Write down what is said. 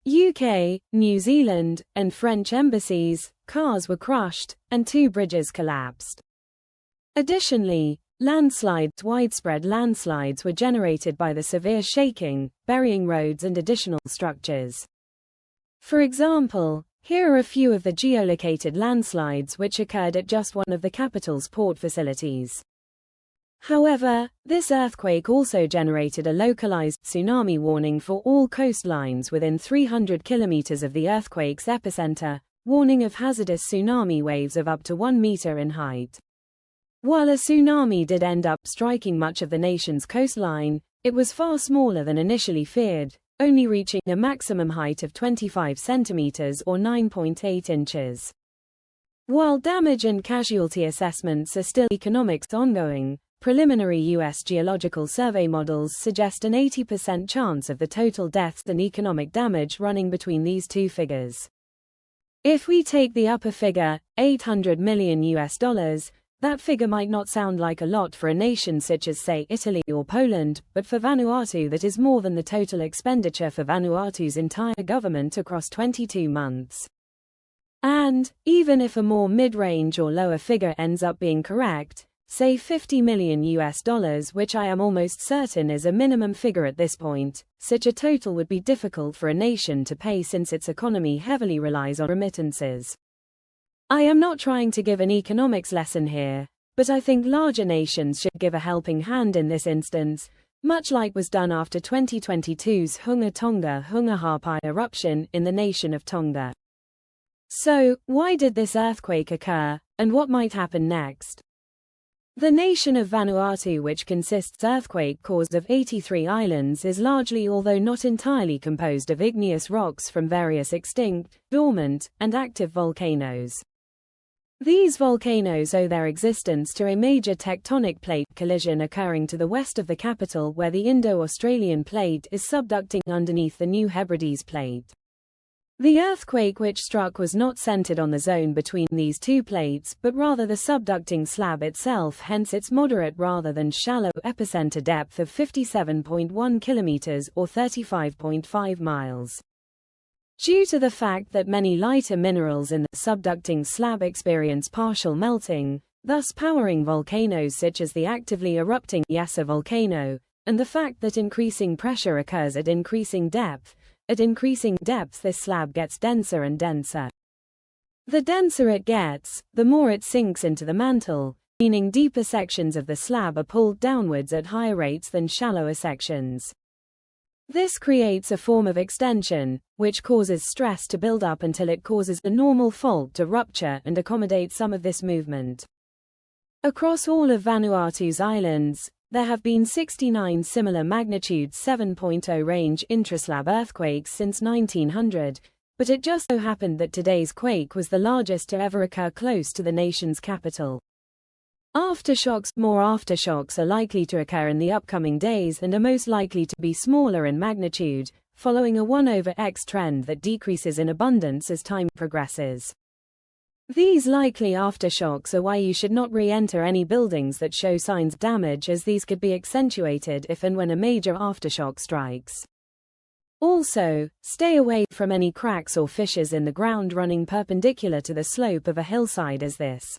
UK, New Zealand, and French embassies, cars were crushed, and 2 bridges collapsed. Additionally, widespread landslides were generated by the severe shaking, burying roads and additional structures. For example, here are a few of the geolocated landslides which occurred at just one of the capital's port facilities. However, this earthquake also generated a localized tsunami warning for all coastlines within 300 kilometers of the earthquake's epicenter, warning of hazardous tsunami waves of up to 1 meter in height. While a tsunami did end up striking much of the nation's coastline, it was far smaller than initially feared, only reaching a maximum height of 25 centimeters or 9.8 inches. While damage and casualty assessments are still economics ongoing, preliminary U.S. Geological Survey models suggest an 80% chance of the total deaths and economic damage running between these two figures. If we take the upper figure, $800 million, that figure might not sound like a lot for a nation such as, say, Italy or Poland, but for Vanuatu that is more than the total expenditure for Vanuatu's entire government across 22 months. And, even if a more mid-range or lower figure ends up being correct, say $50 million, which I am almost certain is a minimum figure at this point, such a total would be difficult for a nation to pay since its economy heavily relies on remittances. I am not trying to give an economics lesson here, but I think larger nations should give a helping hand in this instance, much like was done after 2022's Hunga Tonga Hunga Hapai eruption in the nation of Tonga. So, why did this earthquake occur, and what might happen next? The nation of Vanuatu, which consists earthquake-caused of 83 islands, is largely, although not entirely, composed of igneous rocks from various extinct, dormant, and active volcanoes. These volcanoes owe their existence to a major tectonic plate collision occurring to the west of the capital, where the Indo-Australian plate is subducting underneath the New Hebrides plate. The earthquake which struck was not centered on the zone between these two plates, but rather the subducting slab itself, hence its moderate rather than shallow epicenter depth of 57.1 kilometers or 35.5 miles. Due to the fact that many lighter minerals in the subducting slab experience partial melting, thus powering volcanoes such as the actively erupting Yasa volcano, and the fact that increasing pressure occurs at increasing depth, this slab gets denser and denser. The denser it gets, the more it sinks into the mantle, meaning deeper sections of the slab are pulled downwards at higher rates than shallower sections. This creates a form of extension, which causes stress to build up until it causes the normal fault to rupture and accommodate some of this movement. Across all of Vanuatu's islands, there have been 69 similar magnitude 7.0 range intraslab earthquakes since 1900, but it just so happened that today's quake was the largest to ever occur close to the nation's capital. More aftershocks are likely to occur in the upcoming days and are most likely to be smaller in magnitude, following a 1/x trend that decreases in abundance as time progresses. These likely aftershocks are why you should not re-enter any buildings that show signs of damage, as these could be accentuated if and when a major aftershock strikes. Also, stay away from any cracks or fissures in the ground running perpendicular to the slope of a hillside, as this